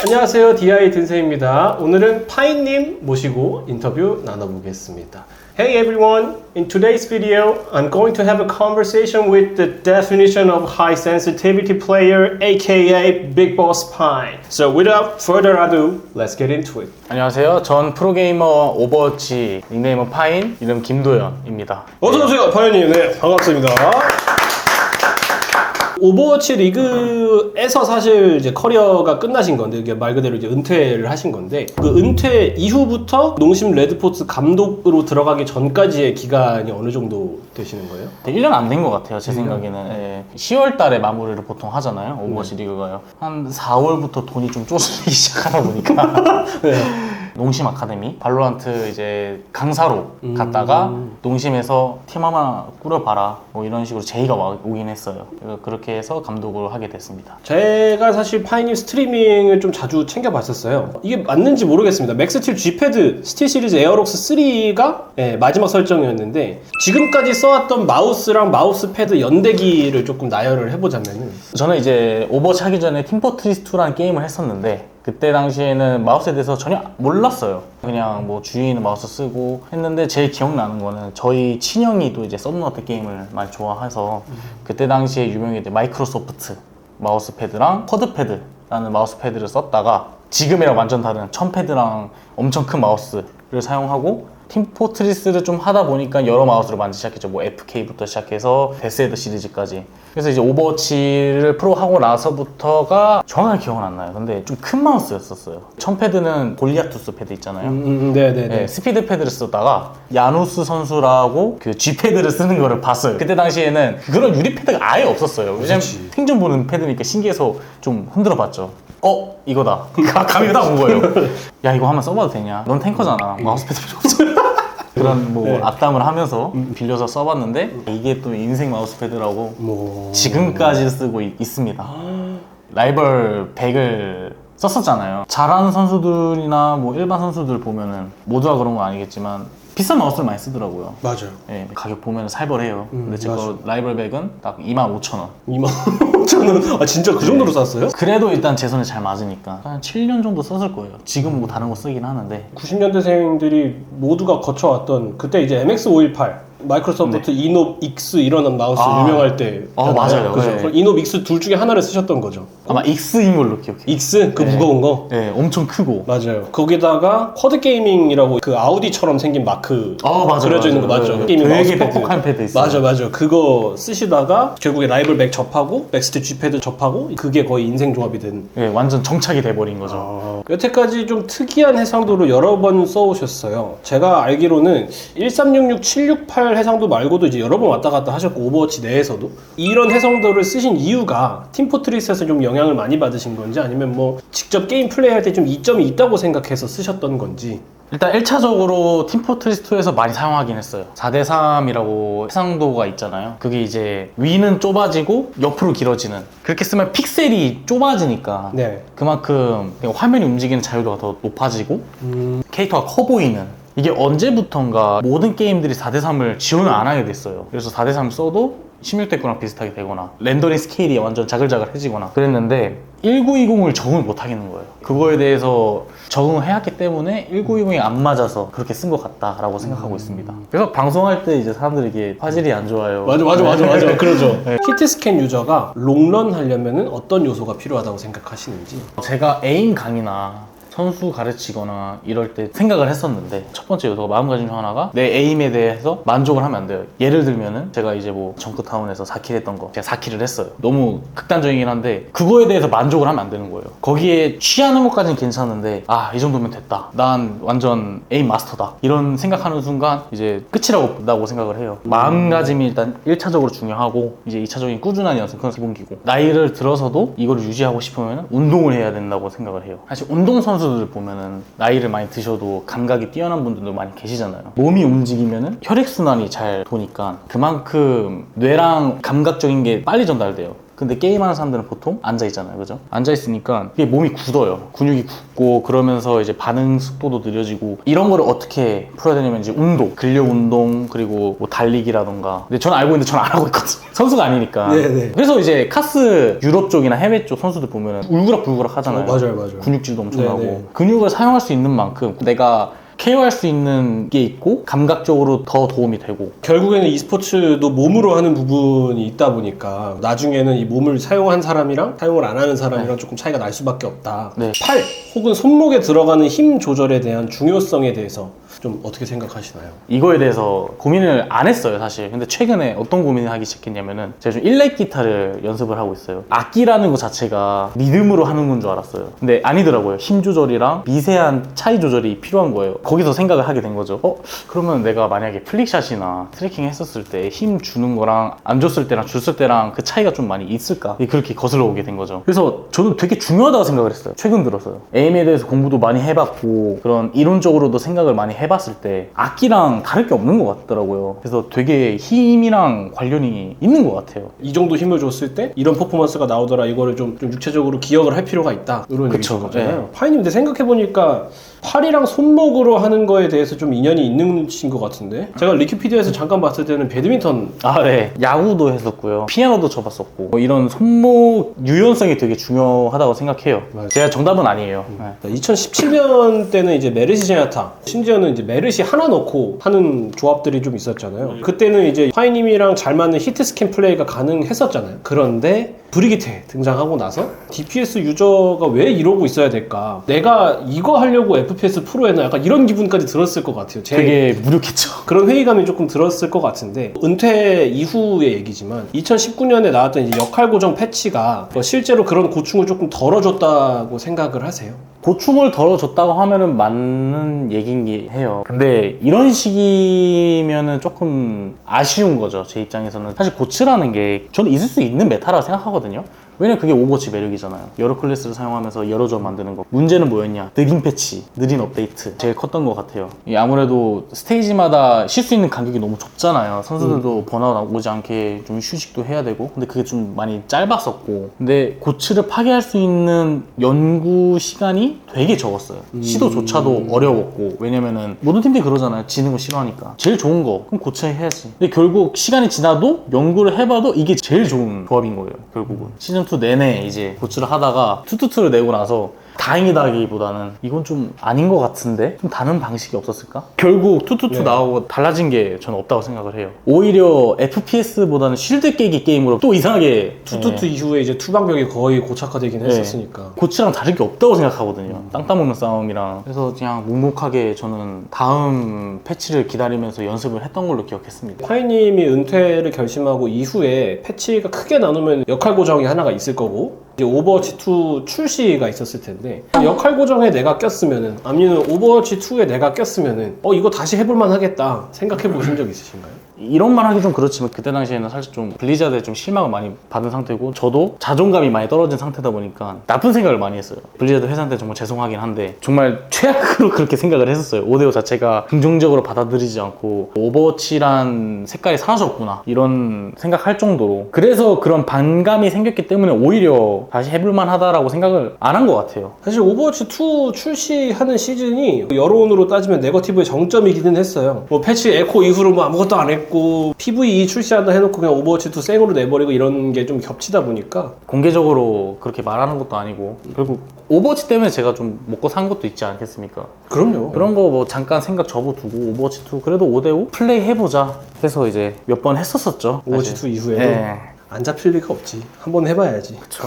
안녕하세요, DI 든세입니다. 오늘은 파인님 모시고 인터뷰 나눠보겠습니다. Hey everyone, in today's video, I'm going to have a conversation with the definition of high sensitivity player, aka Big Boss Pine. So without further ado, let's get into it. 안녕하세요. 전 프로게이머 오버워치 닉네임은 파인, 이름 김도현입니다. 어서오세요, 파인님. 네, 반갑습니다. 오버워치 리그에서 사실 이제 커리어가 끝나신 건데, 이게 말 그대로 이제 은퇴를 하신 건데, 그 은퇴 이후부터 농심 레드포츠 감독으로 들어가기 전까지의 기간이 어느 정도 되시는 거예요? 1년 안 된 것 같아요, 제 생각에는. 예. 10월 달에 마무리를 보통 하잖아요, 오버워치 리그가요. 한 4월부터 돈이 좀 쪼들리기 시작하다 보니까. 네. 농심 아카데미, 발로란트 이제 강사로 갔다가 농심에서 팀 하나 꾸려봐라, 뭐 이런 식으로 제의가 오긴 했어요. 그렇게 해서 감독을 하게 됐습니다. 제가 사실 파이님 스트리밍을 좀 자주 챙겨봤었어요. 이게 맞는지 모르겠습니다. 맥스틸 G패드 스틸 시리즈 에어록스 3가 마지막 설정이었는데, 지금까지 써왔던 마우스랑 마우스 패드 연대기를 조금 나열을 해보자면은, 저는 이제 오버워치 하기 전에 팀포트리스2라는 게임을 했었는데, 그때 당시에는 마우스에 대해서 전혀 몰랐어요. 그냥 뭐 주위에는 마우스 쓰고 했는데, 제일 기억나는 거는 저희 친형이 또 이제 서든어택 게임을 많이 좋아해서 그때 당시에 유명했던 마이크로소프트 마우스 패드랑 쿼드 패드라는 마우스 패드를 썼다가, 지금이랑 완전 다른 천 패드랑 엄청 큰 마우스를 사용하고 팀포트리스를 좀 하다 보니까 여러 마우스를 만들기 시작했죠. 뭐 FK부터 시작해서 데스헤드 시리즈까지. 그래서 이제 오버워치를 프로 하고 나서부터가 정확하게 기억은 안 나요. 근데 좀 큰 마우스였었어요. 천 패드는 골리아투스 패드 있잖아요. 네네네. 네, 스피드 패드를 쓰다가 야누스 선수라고 그 G 패드를 쓰는 거를 봤어요. 그때 당시에는 그런 유리 패드가 아예 없었어요. 왜냐면 그치. 생전 보는 패드니까 신기해서 좀 흔들어 봤죠. 이거다. 감이 딱 온 거예요. 야, 이거 한번 써봐도 되냐? 넌 탱커잖아. 마우스 패드 필요 없어. 그런 뭐 네. 악담을 하면서 빌려서 써봤는데, 이게 또 인생 마우스 패드라고 뭐... 지금까지 쓰고 있습니다. 라이벌 100을 썼었잖아요. 잘하는 선수들이나 뭐 일반 선수들 보면은 모두가 그런 건 아니겠지만 비싼 마우스를 많이 쓰더라고요. 맞아요. 예, 가격 보면 살벌해요. 근데 제 맞아. 거 라이벌 100은 딱 25,000원. 25,000원? 아, 진짜 그 정도로 쌌어요? 그래도 일단 제 손에 잘 맞으니까 한 7년 정도 썼을 거예요. 지금 뭐 다른 거 쓰긴 하는데. 90년대생들이 모두가 거쳐왔던, 그때 이제 MX518 마이크로소프트 이노브 X 이런 마우스 유명할 때. 맞아요. 그죠? 네. 그럼 이노브 X 둘 중에 하나를 쓰셨던 거죠. 아마 X인 걸로 기억해요. X? 그 네. 무거운 거? 네, 엄청 크고. 맞아요. 거기다가 쿼드 게이밍이라고 그 아우디처럼 생긴 마크 그려져 있는 거 맞죠? 네. 게이밍 마우스 되게 패드. 뻑뻑한 패드 있어요. 맞아. 그거 쓰시다가 결국에 라이벌 100 접하고 맥스틸 G패드 접하고, 그게 거의 인생 조합이 된. 네, 완전 정착이 돼버린 거죠. 여태까지 좀 특이한 해상도로 여러 번 써오셨어요. 제가 알기로는 1366, 768 해상도 말고도 이제 여러 번 왔다 갔다 하셨고, 오버워치 내에서도 이런 해상도를 쓰신 이유가 팀포트리스에서 좀 영향을 많이 받으신 건지, 아니면 뭐 직접 게임 플레이할 때 좀 이점이 있다고 생각해서 쓰셨던 건지. 일단 1차적으로 팀포트리스2에서 많이 사용하긴 했어요. 4대3이라고 해상도가 있잖아요. 그게 이제 위는 좁아지고 옆으로 길어지는, 그렇게 쓰면 픽셀이 좁아지니까 네. 그만큼 화면이 움직이는 자유도가 더 높아지고 캐릭터가 커 보이는, 이게 언제부턴가 모든 게임들이 4대3을 지원을 안 하게 됐어요. 그래서 4대3 써도 16대 9랑 비슷하게 되거나 렌더링 스케일이 완전 자글자글해지거나 그랬는데, 1920을 적응을 못 하겠는 거예요. 그거에 대해서 적응을 해왔기 때문에 1920이 안 맞아서 그렇게 쓴 것 같다라고 생각하고 있습니다. 그래서 방송할 때 이제 사람들이 이게 화질이 안 좋아요. 맞아. 그러죠. 히트스캔 유저가 롱런 하려면은 어떤 요소가 필요하다고 생각하시는지. 제가 에임 강의나 선수 가르치거나 이럴 때 생각을 했었는데, 첫 번째 요소가 마음가짐 중 하나가 내 에임에 대해서 만족을 하면 안 돼요. 예를 들면은 제가 이제 뭐 정크타운에서 4킬 했던 거, 제가 4킬을 했어요. 너무 극단적이긴 한데 그거에 대해서 만족을 하면 안 되는 거예요. 거기에 취하는 것까지는 괜찮은데, 이 정도면 됐다, 난 완전 에임 마스터다, 이런 생각하는 순간 이제 끝이라고 본다고 생각을 해요. 마음가짐이 일단 1차적으로 중요하고, 이제 2차적인 꾸준한 연습, 그건 기본기고, 나이를 들어서도 이걸 유지하고 싶으면 운동을 해야 된다고 생각을 해요. 사실 운동선수 선수들 보면은 나이를 많이 드셔도 감각이 뛰어난 분들도 많이 계시잖아요. 몸이 움직이면은 혈액순환이 잘 도니까 그만큼 뇌랑 감각적인 게 빨리 전달돼요. 근데 게임하는 사람들은 보통 앉아있잖아요, 그죠? 앉아있으니까 이게 몸이 굳어요. 근육이 굳고 그러면서 이제 반응 속도도 느려지고 이런 거를 어떻게 풀어야 되냐면 이제 운동, 근력 운동, 그리고 뭐 달리기라던가. 근데 저는 알고 있는데 저는 안 하고 있거든요. 선수가 아니니까. 네네. 그래서 이제 카스 유럽 쪽이나 해외 쪽 선수들 보면은 울그락불그락 하잖아요. 맞아요. 근육질도 엄청나고. 네네. 근육을 사용할 수 있는 만큼 내가 케어할 수 있는 게 있고 감각적으로 더 도움이 되고. 결국에는 e스포츠도 몸으로 하는 부분이 있다 보니까 나중에는 이 몸을 사용한 사람이랑 사용을 안 하는 사람이랑 조금 차이가 날 수밖에 없다. 네. 팔 혹은 손목에 들어가는 힘 조절에 대한 중요성에 대해서 좀 어떻게 생각하시나요? 이거에 대해서 고민을 안 했어요, 사실. 근데 최근에 어떤 고민을 하기 시작했냐면은 제가 좀 일렉 기타를 연습을 하고 있어요. 악기라는 것 자체가 리듬으로 하는 건 줄 알았어요. 근데 아니더라고요. 힘 조절이랑 미세한 차이 조절이 필요한 거예요. 거기서 생각을 하게 된 거죠. 그러면 내가 만약에 플릭샷이나 트래킹 했었을 때 힘 주는 거랑 안 줬을 때랑 줬을 때랑 그 차이가 좀 많이 있을까? 그렇게 거슬러 오게 된 거죠. 그래서 저는 되게 중요하다고 생각을 했어요. 최근 들어서요. 에임에 대해서 공부도 많이 해봤고 그런 이론적으로도 생각을 많이 해봤을 때 악기랑 다를 게 없는 것 같더라고요. 그래서 되게 힘이랑 관련이 있는 것 같아요. 이 정도 힘을 줬을 때 이런 퍼포먼스가 나오더라. 이거를 좀 육체적으로 기억을 할 필요가 있다. 이런 얘기신 거잖아요. 네. 파이님, 근데 생각해보니까 팔이랑 손목으로 하는 거에 대해서 좀 인연이 있는 신 것 같은데, 제가 리큐피디아에서 잠깐 봤을 때는 배드민턴 네. 야구도 했었고요. 피아노도 쳐봤었고 이런 손목 유연성이 되게 중요하다고 생각해요. 맞아요. 제가 정답은 아니에요. 2017년 때는 이제 메르시 제나타, 심지어는 이제 메르시 하나 넣고 하는 조합들이 좀 있었잖아요. 그때는 이제 파이님이랑 잘 맞는 히트 스캔 플레이가 가능했었잖아요. 그런데 브리기테 등장하고 나서 DPS 유저가 왜 이러고 있어야 될까? 내가 이거 하려고 FPS 프로에는 약간 이런 기분까지 들었을 것 같아요. 되게 무력했죠. 그런 회의감이 조금 들었을 것 같은데, 은퇴 이후의 얘기지만 2019년에 나왔던 이제 역할 고정 패치가 실제로 그런 고충을 조금 덜어줬다고 생각을 하세요? 고충을 덜어줬다고 하면은 맞는 얘기긴 해요. 근데 이런 식이면은 조금 아쉬운 거죠, 제 입장에서는. 사실 고치라는 게 저는 있을 수 있는 메타라고 생각하거든요. 왜냐면 그게 오버워치 매력이잖아요. 여러 클래스를 사용하면서 여러 점 만드는 거. 문제는 뭐였냐? 느린 패치, 느린 업데이트. 제일 컸던 것 같아요. 아무래도 스테이지마다 쉴 수 있는 간격이 너무 좁잖아요. 선수들도 번아웃 오지 않게 좀 휴식도 해야 되고. 근데 그게 좀 많이 짧았었고. 근데 고치를 파괴할 수 있는 연구 시간이 되게 적었어요. 시도조차도 어려웠고. 왜냐면은 모든 팀들이 그러잖아요. 지는 거 싫어하니까. 제일 좋은 거 그럼 고쳐야지. 근데 결국 시간이 지나도 연구를 해봐도 이게 제일 좋은 조합인 거예요, 결국은. 시즌2 내내 이제 고치를 하다가 투투투를 내고 나서 다행이다기보다는 이건 좀 아닌 것 같은데 좀 다른 방식이 없었을까? 결국 투투투 나오고 달라진 게 저는 없다고 생각을 해요. 오히려 FPS보다는 쉴드 깨기 게임으로 또 이상하게 투투투 이후에 이제 투방벽이 거의 고착화되긴 했었으니까. 고치랑 다를 게 없다고 생각하거든요. 땅 따먹는 싸움이랑. 그래서 그냥 묵묵하게 저는 다음 패치를 기다리면서 연습을 했던 걸로 기억했습니다. 파이님이 은퇴를 결심하고 이후에 패치가 크게 나누면 역할 고정이 하나가 있을 거고, 이제 오버워치2 출시가 있었을 텐데, 역할 고정에 내가 꼈으면은, 아니면 오버워치2에 내가 꼈으면은 이거 다시 해볼만 하겠다 생각해 보신 적 있으신가요? 이런 말 하기 좀 그렇지만 그때 당시에는 사실 좀 블리자드에 좀 실망을 많이 받은 상태고 저도 자존감이 많이 떨어진 상태다 보니까 나쁜 생각을 많이 했어요. 블리자드 회사한테 정말 죄송하긴 한데 정말 최악으로 그렇게 생각을 했었어요. 5대5 자체가 긍정적으로 받아들이지 않고 오버워치란 색깔이 사라졌구나 이런 생각할 정도로. 그래서 그런 반감이 생겼기 때문에 오히려 다시 해볼만 하다라고 생각을 안 한 것 같아요. 사실 오버워치2 출시하는 시즌이 여론으로 따지면 네거티브의 정점이기는 했어요. 뭐 패치 에코 이후로 뭐 아무것도 안 했고 PVE 출시한다 해놓고 그냥 오버워치2 생으로 내버리고 이런 게 좀 겹치다 보니까. 공개적으로 그렇게 말하는 것도 아니고 결국 오버워치 때문에 제가 좀 먹고 산 것도 있지 않겠습니까? 그럼요. 그런 거 뭐 잠깐 생각 접어두고 오버워치2 그래도 5대5 플레이 해보자 해서 이제 몇 번 했었었죠. 오버워치2 이후에도 네. 안 잡힐 리가 없지. 한번 해봐야지. 그쵸.